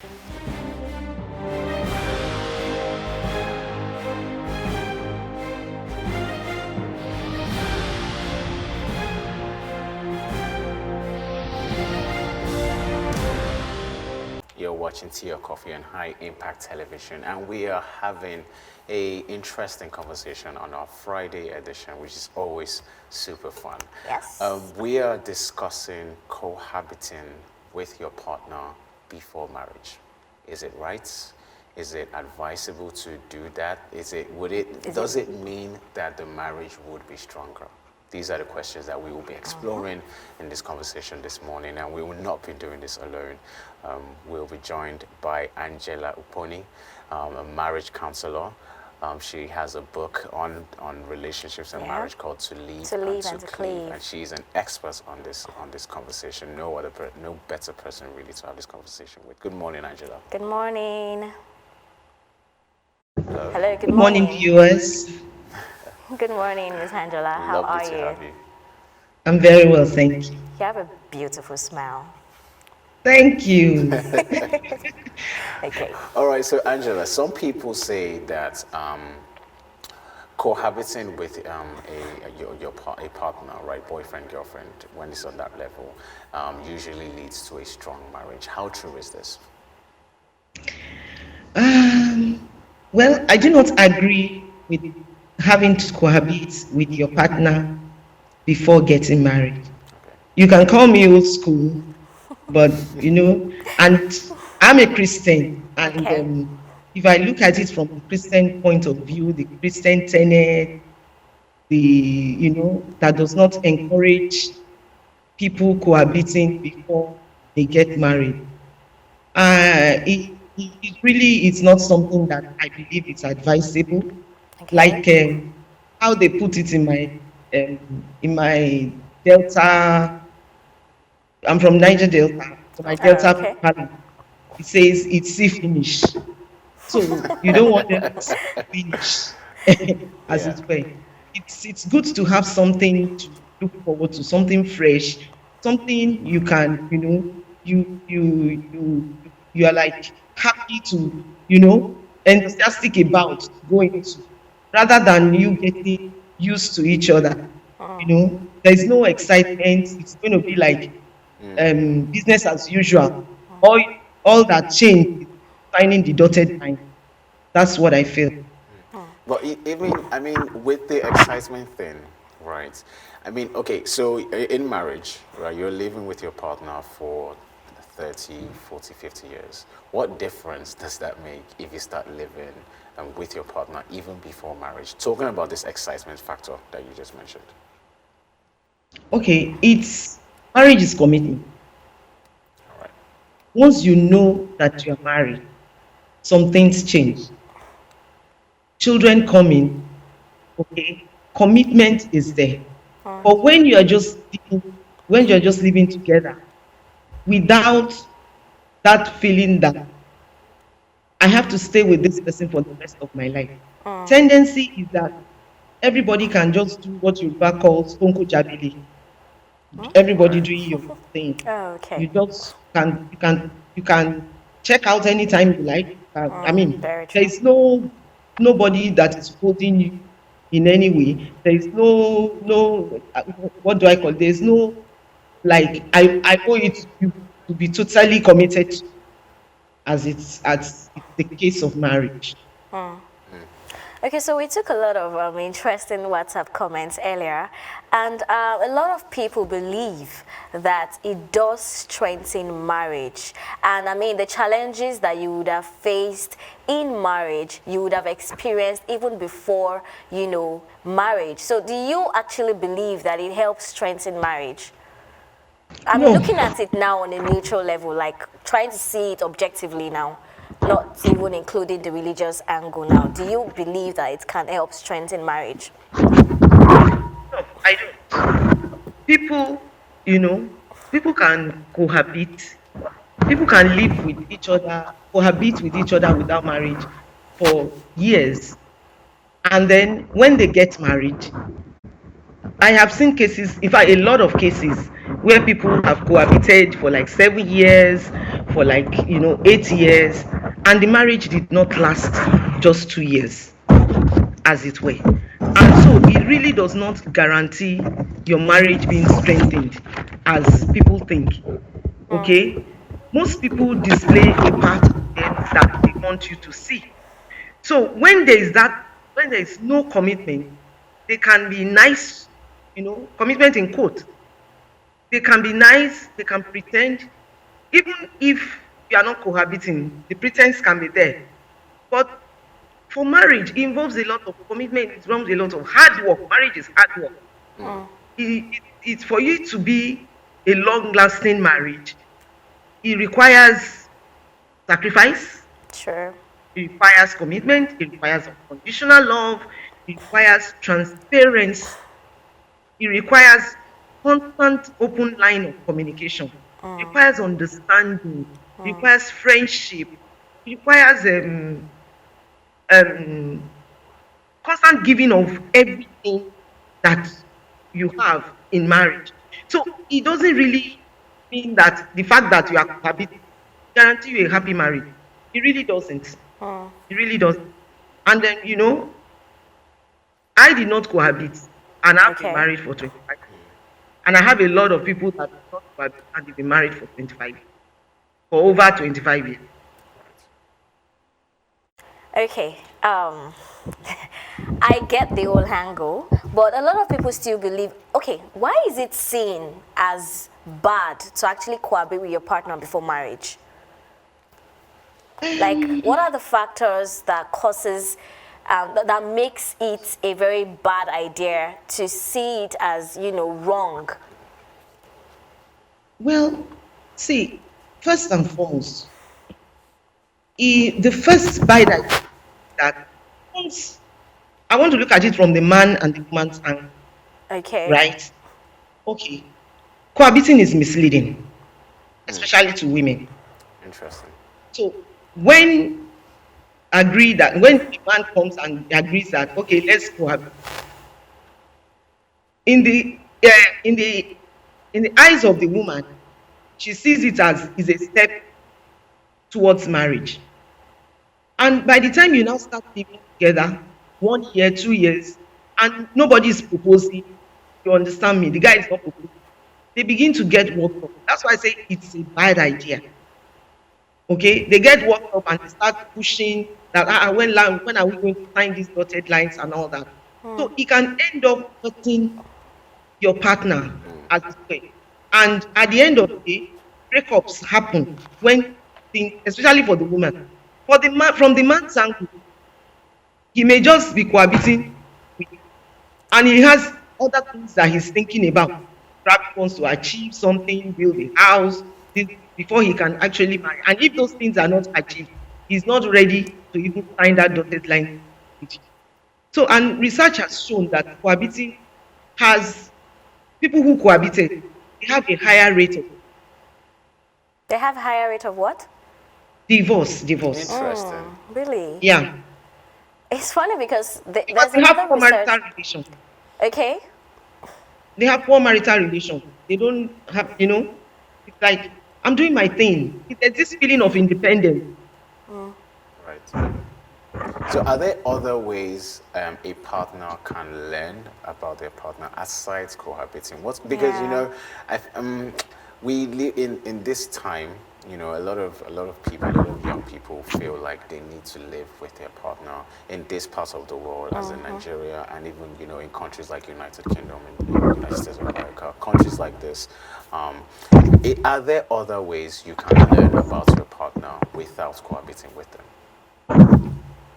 You're watching Tea or Coffee on High Impact Television, and we are having a interesting conversation on our Friday edition, which is always super fun. Yes. We are discussing cohabiting with your partner before marriage. Is it right? Is it advisable to do that? Does it mean that the marriage would be stronger? These are the questions that we will be exploring in this conversation this morning, and we will not be doing this alone. We'll be joined by Angela Uponi, a marriage counselor. She has a book on relationships and marriage called To Live and to Cleave, and she's an expert on this conversation. No better person really to have this conversation with. Good morning, Angela. Good morning. Hello. Hello, Good morning, viewers. Good morning, Miss Angela. How are Lovely to have you. I'm very well, thank you. You have a beautiful smile. Thank you. Okay. All right, so Angela, some people say that cohabiting with a partner, right, boyfriend, girlfriend, when it's on that level, usually leads to a strong marriage. How true is this? Well, I do not agree with having to cohabit with your partner before getting married. Okay. You can call me old school, but and I'm a Christian, and Okay. if I look at it from the Christian point of view, the Christian tenet, that does not encourage people cohabiting before they get married. It really is not something that I believe is advisable. Okay. Like how they put it in my Delta. I'm from Niger Delta. So my Delta okay. family, it says it's see finish. So you don't want them to finish as Yeah. it were. It's good to have something to look forward to, something fresh, something you can, you are like happy to, enthusiastic about going to, rather than you getting used to each other. There's no excitement. It's going to be like business as usual. All that change is finding the dotted line. That's what I feel. But with the excitement thing, right? Okay, so in marriage, right, you're living with your partner for 30, 40, 50 years. What difference does that make if you start living with your partner even before marriage? Talking about this excitement factor that you just mentioned. Okay, marriage is commitment. All right. Once you know that you're married, some things change. Children come in, okay, commitment is there. But when you're just living together without that feeling that I have to stay with this person for the rest of my life, tendency is that everybody can just do what Yoruba calls "onko jabili." Everybody doing your thing. Oh, okay. You just you can check out anytime you like. Very true. There is nobody that is holding you in any way. There is no what do I call? There is no like I owe it to you to be totally committed to, as it's the case of marriage. Okay, so we took a lot of interesting WhatsApp comments earlier, and a lot of people believe that it does strengthen marriage. And the challenges that you would have faced in marriage, you would have experienced even before, marriage. So do you actually believe that it helps strengthen marriage? I'm No. looking at it now on a neutral level, like trying to see it objectively now, not even including the religious angle now. Do you believe that it can help strengthen marriage? No, I don't. People can cohabit. People can live with each other, cohabit with each other without marriage for years. And then when they get married, I have seen cases, in fact, a lot of cases where people have cohabited for like 7 years, for like 8 years, and the marriage did not last just 2 years, as it were. And so it really does not guarantee your marriage being strengthened as people think. Okay? Most people display a part of them that they want you to see. So when there is no commitment, they can be nice, commitment in quote. They can be nice, they can pretend, even if you are not cohabiting, the pretense can be there. But for marriage, it involves a lot of commitment, it involves a lot of hard work. Marriage is hard work. It's for you to be a long-lasting marriage. It requires sacrifice, Sure. it requires commitment, it requires unconditional love, it requires transparency, it requires constant open line of communication, it requires understanding, it requires friendship, it requires um, constant giving of everything that you have in marriage. So it doesn't really mean that the fact that you are cohabiting guarantee you a happy marriage. It really doesn't. It really doesn't. And then, I did not cohabit and I've been Okay. married for 25 years. And I have a lot of people that did not cohabit and they've been married for 25 years, for over 25 years. Okay. I get the whole angle, but a lot of people still believe, okay, why is it seen as bad to actually cohabit with your partner before marriage? Like, what are the factors that causes, that makes it a very bad idea to see it as, wrong? Well, see, first and foremost, the first bite that once I want to look at it from the man and the woman's angle, Okay. right? Okay. Cohabiting is misleading, especially to women. Interesting. So when the man comes and agrees that okay, let's cohabit, in the uh, in the in the eyes of the woman, she sees it as is a step towards marriage. And by the time you now start living together, 1 year, 2 years, and nobody is proposing, you understand me? The guy is not proposing. They begin to get worked up. That's why I say it's a bad idea. Okay, they get worked up and they start pushing that when are we going to sign these dotted lines and all that. So it can end up hurting your partner as well. And at the end of the day, breakups happen when things, especially for the woman. For the man, from the man's angle, he may just be cohabiting with, and he has other things that he's thinking about. Perhaps he wants to achieve something, build a house, before he can actually marry. And if those things are not achieved, he's not ready to even sign that dotted line with you. So, and research has shown that cohabiting has people who cohabited, they have a higher rate of They have a higher rate of what? divorce. Interesting. Really? Yeah, It's funny because because there's they have another poor research. marital relations. Okay. They have poor marital relations. They don't have, it's like I'm doing my thing. There's this feeling of independence. Right. So, are there other ways a partner can learn about their partner aside cohabiting? What's because Yeah. we live in this time. A lot of people, a lot of young people feel like they need to live with their partner in this part of the world, as in Nigeria, and even in countries like United Kingdom and United States of America, countries like this. Are there other ways you can learn about your partner without cohabiting with them?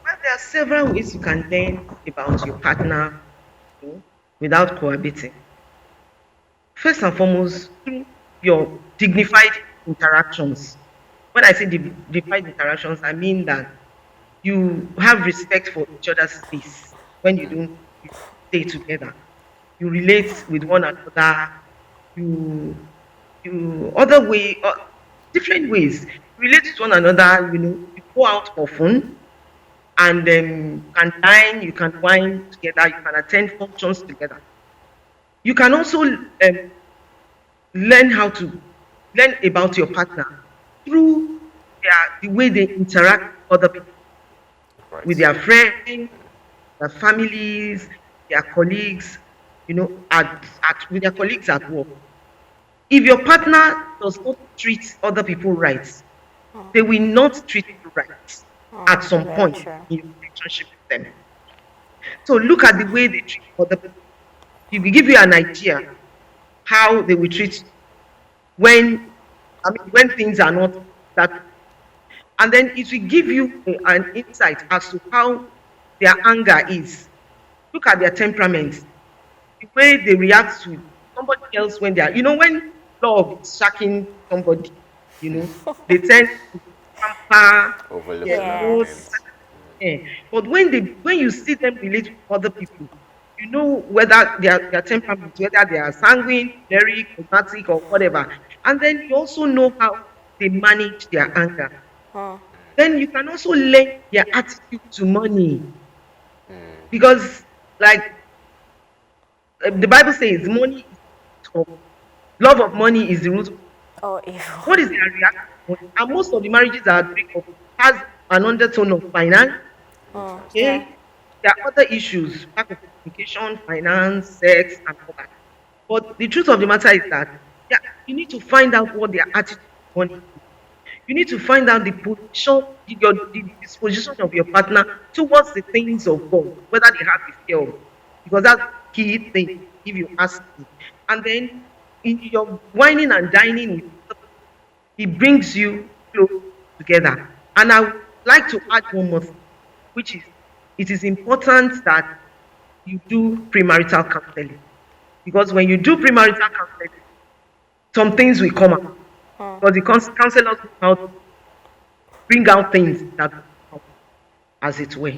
Well, there are several ways you can learn about your partner, without cohabiting. First and foremost, through your dignified interactions. When I say dignified interactions, I mean that you have respect for each other's space when you stay together. You relate with one another. You other way, different ways. Relate with one another. You go out often, and you can dine, you can wine together, you can attend functions together. You can also learn how to learn about your partner through the way they interact with other people, with Right. their friends, their families, their colleagues, with their colleagues at work. If your partner does not treat other people right, they will not treat you right at some Very point true. in your relationship with them. So look at the way they treat other people. It will give you an idea how they will treat you when things are not that, and then it will give you an insight as to how their anger is. Look at their temperament, the way they react to somebody else when they are, when love is shacking somebody, they tend to pamper, Overlook a lot of Yes. things. yeah. But when you see them relate with other people, you know whether their temperament, whether they are sanguine, very phlegmatic, or whatever. And then you also know how they manage their anger. Then you can also learn their attitude to money. Because, like, the Bible says, money is of love of money is the root of Oh, evil. what is their reaction to money. And most of the marriages that break up has an undertone of finance. Interest. Yeah. Okay, there are other issues, lack of communication, finance, sex, and all that. But the truth of the matter is that, yeah, you need to find out what their attitude to money is. You need to find out the disposition of your partner towards the things of God, whether they have the fear of God, because that's the key thing if you ask me. And then in your whining and dining with other people, it brings you close together. And I would like to add one more thing, which is it is important that you do premarital counseling. Because when you do premarital counseling, some things will come out. Because the counselors know how to bring out things that will come, as it were.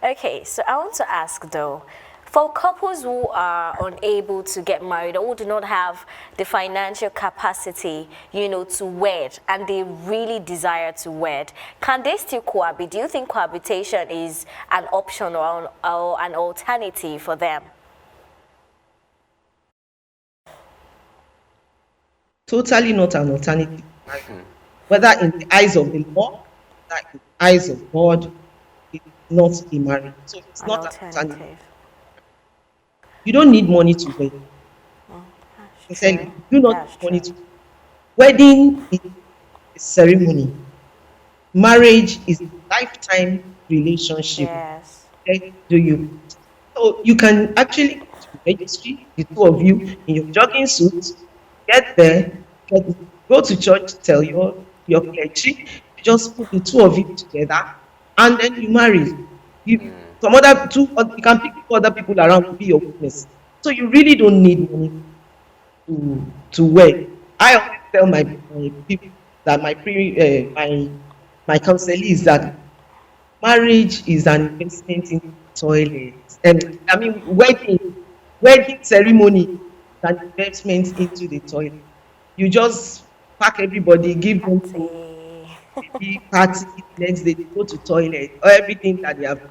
Okay, so I want to ask though, for couples who are unable to get married or who do not have the financial capacity, to wed, and they really desire to wed, can they still cohabit? Do you think cohabitation is an option or an alternative for them? Totally not an alternative. Whether in the eyes of the law, whether in the eyes of God, it's not a marriage. So it's An not an alternative. alternative. You don't need money to wed. That's Sincerely, true. you do not That's need money true. to. Wedding is a ceremony. Marriage is a lifetime relationship. Yes. Okay? Do you? So you can actually go to the registry, the two of you in your jogging suits, get there, go to church, tell your clergy, you just put the two of you together, and then you marry. You you can pick two other people around to be your witness. So you really don't need money to work. I always tell my people that my counselees that marriage is an investment in toilet. And I mean, wedding ceremony is an investment into the toilet. You just pack everybody, give them food, Party. maybe party, next day they go to toilet, or everything that they have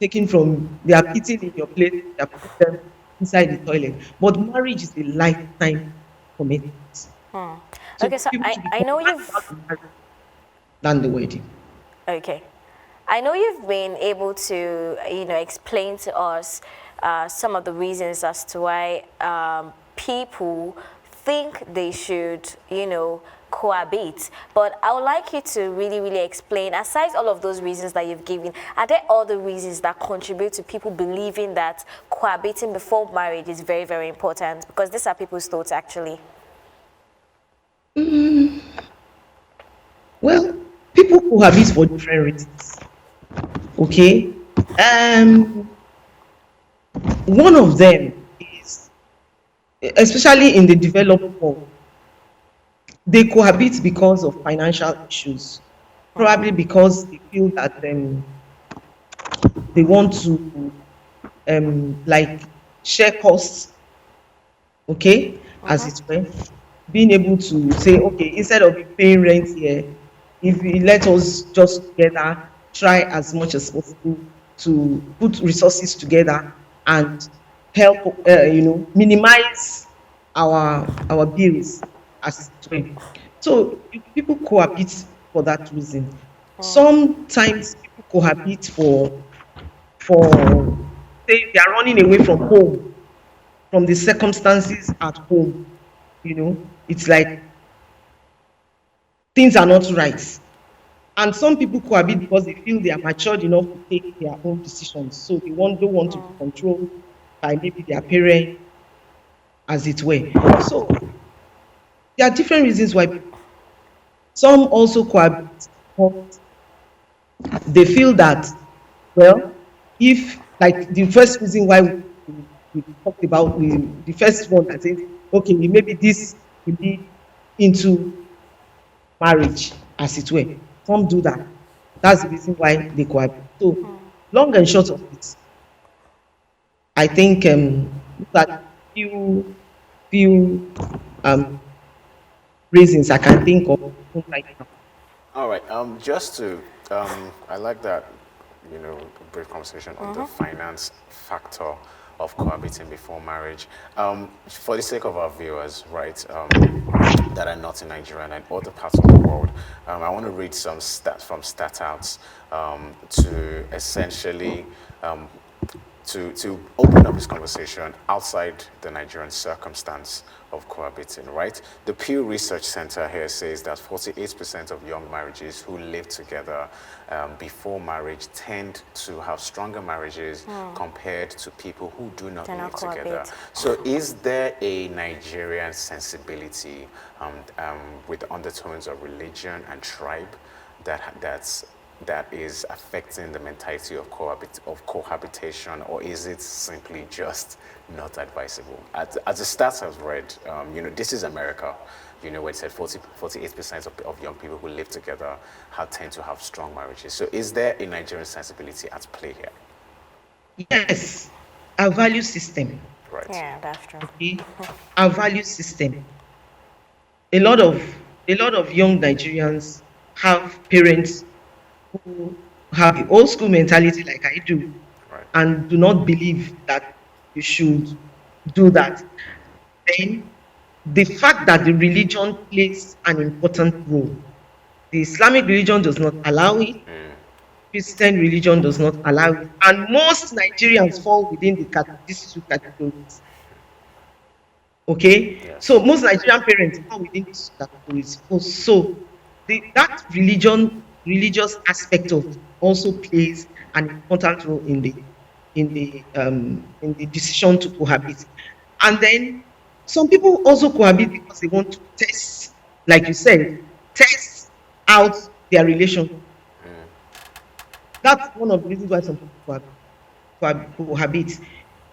taken from, they are eating in your plate, they are putting them inside the toilet. But marriage is a lifetime commitment. So Okay, so people I, should be I know concerned about you've the marriage than the wedding. Okay. I know you've been able to, explain to us some of the reasons as to why people think they should, cohabit. But I would like you to really, really explain, aside all of those reasons that you've given, are there other reasons that contribute to people believing that cohabiting before marriage is very, very important? Because these are people's thoughts, actually. Well, people cohabit for different reasons. Okay. One of them is, especially in the developed world, they cohabit because of financial issues. Probably because they feel that they want to like share costs, okay, as it were. Being able to say, okay, instead of you paying rent here, if you let us just together try as much as possible to put resources together and help, minimize our bills as well. So people cohabit for that reason. Sometimes people cohabit for say they are running away from home, from the circumstances at home. It's like things are not right. And some people cohabit because they feel they are matured enough to take their own decisions. So they don't want to be controlled by maybe their parent, as it were. So there are different reasons why some also cohabit because they feel that, well, if like the first reason why we talked about the first one that says, okay, maybe this will lead into marriage, as it were. Some do that. That's the reason why they cohabit. So, long and short of it, I think these are few um, reasons I can think of right now. All right. Just to, I like that, brief conversation on the finance factor of cohabiting before marriage. For the sake of our viewers, right, that are not in Nigeria and other parts of the world, I want to read some stats from StatOuts to essentially to open up this conversation outside the Nigerian circumstance of cohabiting, right? The Pew Research Center here says that 48% of young marriages who live together before marriage tend to have stronger marriages compared to people who do not live together. So is there a Nigerian sensibility with undertones of religion and tribe that is affecting the mentality of cohabitation, or is it simply just not advisable? As the stats I've read, this is America, where it said 48% of young people who live together tend to have strong marriages. So is there a Nigerian sensibility at play here? Yes, our value system. Right. Yeah, that's true. Okay, our value system. A lot of young Nigerians have parents who have the old school mentality like I do, Right. and do not believe that you should do that. Then the fact that the religion plays an important role. The Islamic religion does not allow it, Christian religion does not allow it, and most Nigerians fall within these two categories. Okay, so Yes. most Nigerian parents fall within these categories. So that religious aspect of it also plays an important role in the decision to cohabit. And then some people also cohabit because they want to test, like you said, test out their relationship. That's one of the reasons why some people cohabit.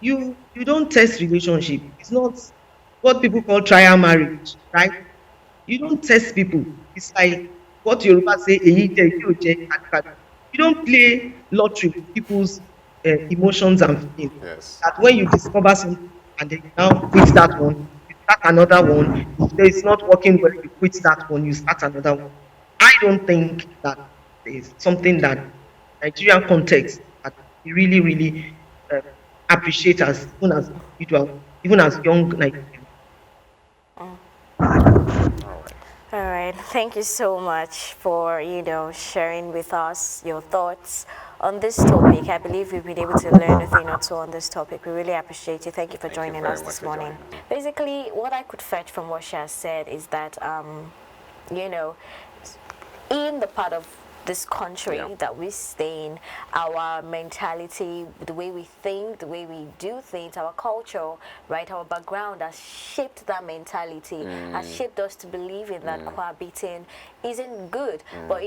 You don't test relationship. It's not what people call trial marriage, right? You don't test people. It's like what Yoruba say, "Eyi je, eyi o je, kadikadi." You don't play lottery with people's emotions and feelings. Yes. That when you discover something and then you now quit that one, you start another one. If it's not working well, you quit that one, you start another one. I don't think that is something that Nigerian context that we really, really appreciate as even as individual, even as young Nigerians. All right. All right. Thank you so much for, sharing with us your thoughts on this topic. I believe we've been able to learn a thing or two on this topic. We really appreciate you. Thank you for Thank you joining very us much this for morning. joining me. Basically, what I could fetch from what she has said is that, in the part of this country that we stay in, our mentality, the way we think, the way we do things, our culture, right, our background has shaped that mentality, has shaped us to believe in that cohabiting isn't good. But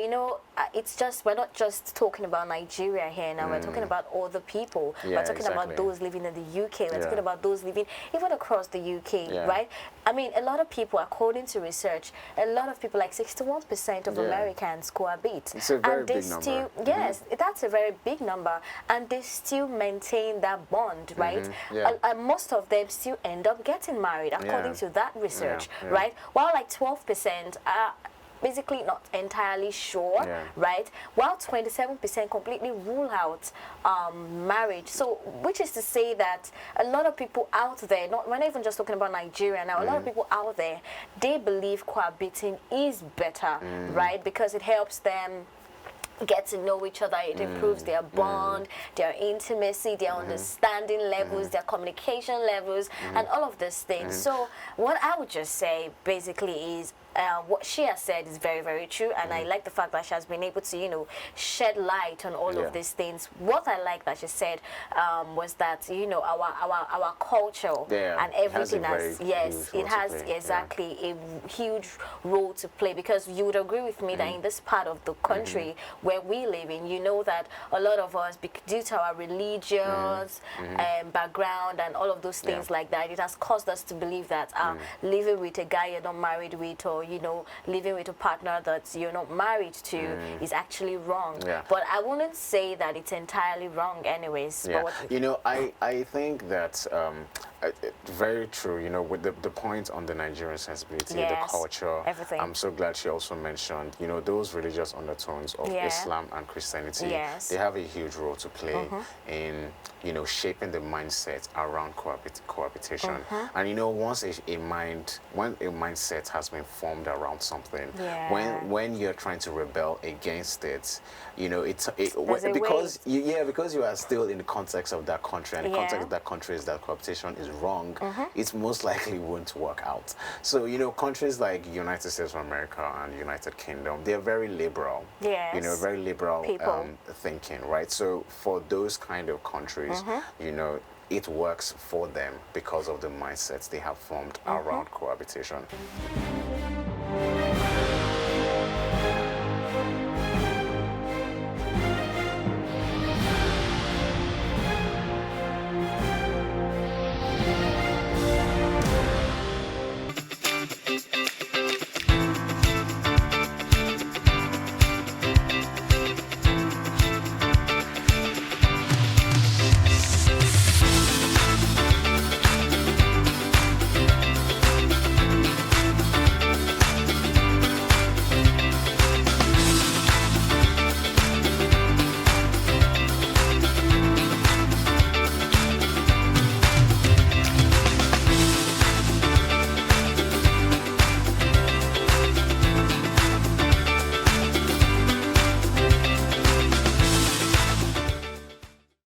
it's just, we're not just talking about Nigeria here now, we're talking about other people. Yeah, We're talking about exactly. those living in the UK, we're Yeah. talking about those living even across the UK, Yeah. right? I mean, a lot of people, according to research, a lot of people, like 61% of Yeah. Americans cohabit. It's a very and they big number. still, yes, that's a very big number. And they still maintain that bond, right? Yeah. And most of them still end up getting married, according Yeah. to that research, Yeah. right? While like 12% basically not entirely sure, Yeah. right? While 27% completely rule out marriage. So, which is to say that a lot of people out there, we're not even just talking about Nigeria now, a lot of people out there, they believe cohabiting is better, right? Because it helps them get to know each other, it improves their bond, their intimacy, their understanding levels, their communication levels, and all of these things. So what I would just say basically is what she has said is very, very true, and I like the fact that she has been able to, you know, shed light on all of these things. What I like that she said was that, you know, our culture and everything has, yes, it has exactly a huge role to play, because you would agree with me that in this part of the country where we live in, you know that a lot of us, due to our religious background and all of those things like that, it has caused us to believe that living with a guy you're not married with, or you know, living with a partner that you're not married to is actually wrong. But I wouldn't say that it's entirely wrong anyways. But You know, I think that very true, you know, with the point on the Nigerian sensibility, the culture, everything. I'm so glad she also mentioned, you know, those religious undertones of Islam and Christianity, they have a huge role to play in, you know, shaping the mindset around cohabitation. And you know, once when a mindset has been formed around something, when you're trying to rebel against it, you know, because you are still in the context of that country, and the context of that country is that cohabitation is wrong, it most likely won't work out. So, you know, countries like United States of America and United Kingdom, they're very liberal. You know, very liberal thinking, right? So for those kind of countries, you know, it works for them because of the mindsets they have formed around cohabitation.